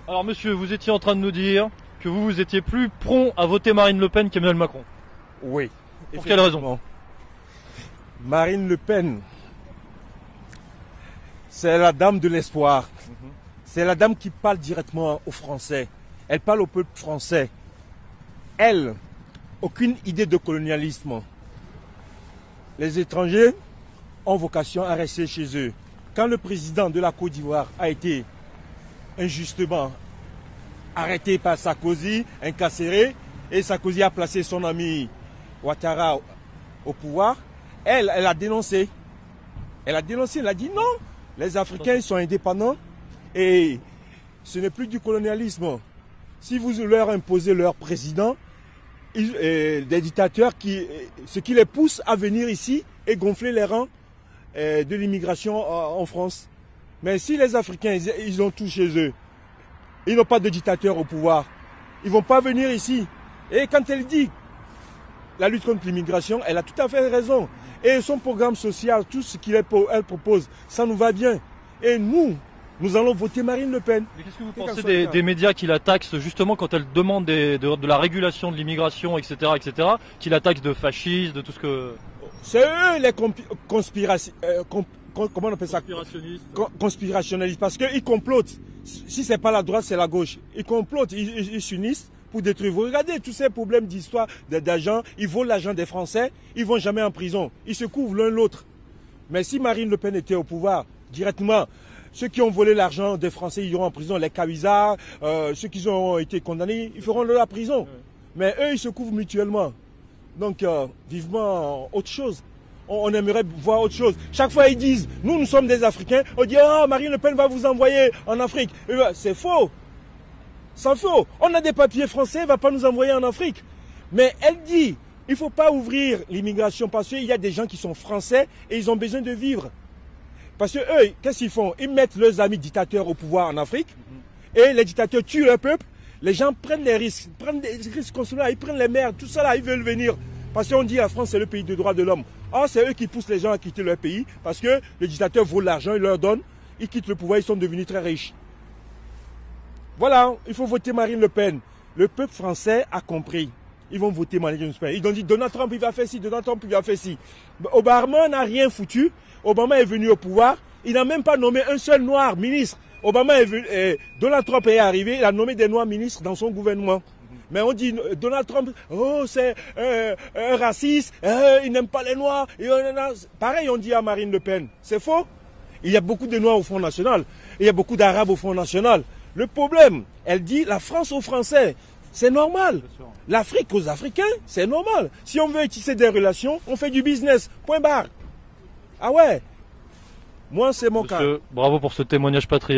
Alors monsieur, vous étiez en train de nous dire que vous étiez plus prompt à voter Marine Le Pen qu'Emmanuel Macron. Oui. Pour quelle raison? Marine Le Pen, c'est la dame de l'espoir. C'est la dame qui parle directement aux Français. Elle parle au peuple français. Elle, aucune idée de colonialisme. Les étrangers ont vocation à rester chez eux. Quand le président de la Côte d'Ivoire a été injustement arrêté par Sarkozy, incarcéré, et Sarkozy a placé son ami Ouattara au pouvoir, elle a dénoncé. Elle a dénoncé, elle a dit non, les Africains sont indépendants et ce n'est plus du colonialisme. Si vous leur imposez leur président, des dictateurs, ce qui les pousse à venir ici et gonfler les rangs de l'immigration en France. Mais si les Africains, ils ont tout chez eux, ils n'ont pas de dictateur au pouvoir, ils ne vont pas venir ici. Et quand elle dit la lutte contre l'immigration, elle a tout à fait raison. Et son programme social, tout ce qu'elle propose, ça nous va bien. Et nous allons voter Marine Le Pen. Mais qu'est-ce que vous pensez des médias qui la taxent justement quand elle demande de la régulation de l'immigration, etc., qui la taxent de fasciste, de tout ce que... C'est eux les comment on appelle ça? Conspirationnalistes. Parce qu'ils complotent. Si ce n'est pas la droite, c'est la gauche. Ils complotent, ils s'unissent pour détruire. Vous regardez tous ces problèmes d'histoire d'argent, ils volent l'argent des Français, ils ne vont jamais en prison. Ils se couvrent l'un l'autre. Mais si Marine Le Pen était au pouvoir, directement, ceux qui ont volé l'argent des Français iront en prison, les Kawisa, ceux qui ont été condamnés, ils feront la prison. Mais eux, ils se couvrent mutuellement. Donc, vivement autre chose. On aimerait voir autre chose. Chaque fois, ils disent, nous sommes des Africains. On dit, oh, Marine Le Pen va vous envoyer en Afrique. C'est faux. C'est faux. On a des papiers français, elle ne va pas nous envoyer en Afrique. Mais elle dit, il ne faut pas ouvrir l'immigration parce qu'il y a des gens qui sont français et ils ont besoin de vivre. Parce que eux, qu'est-ce qu'ils font? Ils mettent leurs amis dictateurs au pouvoir en Afrique et les dictateurs tuent leur peuple. Les gens prennent des risques, ils prennent les mers, tout ça là, ils veulent venir. Parce qu'on dit la France c'est le pays des droits de l'homme. Or c'est eux qui poussent les gens à quitter leur pays parce que le dictateur vole l'argent, il leur donne, ils quittent le pouvoir, ils sont devenus très riches. Voilà, il faut voter Marine Le Pen. Le peuple français a compris. Ils vont voter Marine Le Pen. Ils ont dit Donald Trump il va faire ci, Donald Trump il va faire ci. Obama n'a rien foutu. Obama est venu au pouvoir. Il n'a même pas nommé un seul noir ministre. Donald Trump est arrivé, il a nommé des noirs ministres dans son gouvernement. Mais on dit Donald Trump, oh c'est un raciste, il n'aime pas les noirs. Pareil on dit à Marine Le Pen. C'est faux. Il y a beaucoup de noirs au Front National. Il y a beaucoup d'arabes au Front National. Le problème, elle dit la France aux Français. C'est normal. L'Afrique aux Africains, c'est normal. Si on veut tisser des relations, on fait du business. Point barre. Ah ouais. Moi, c'est mon cas. Bravo pour ce témoignage patriote.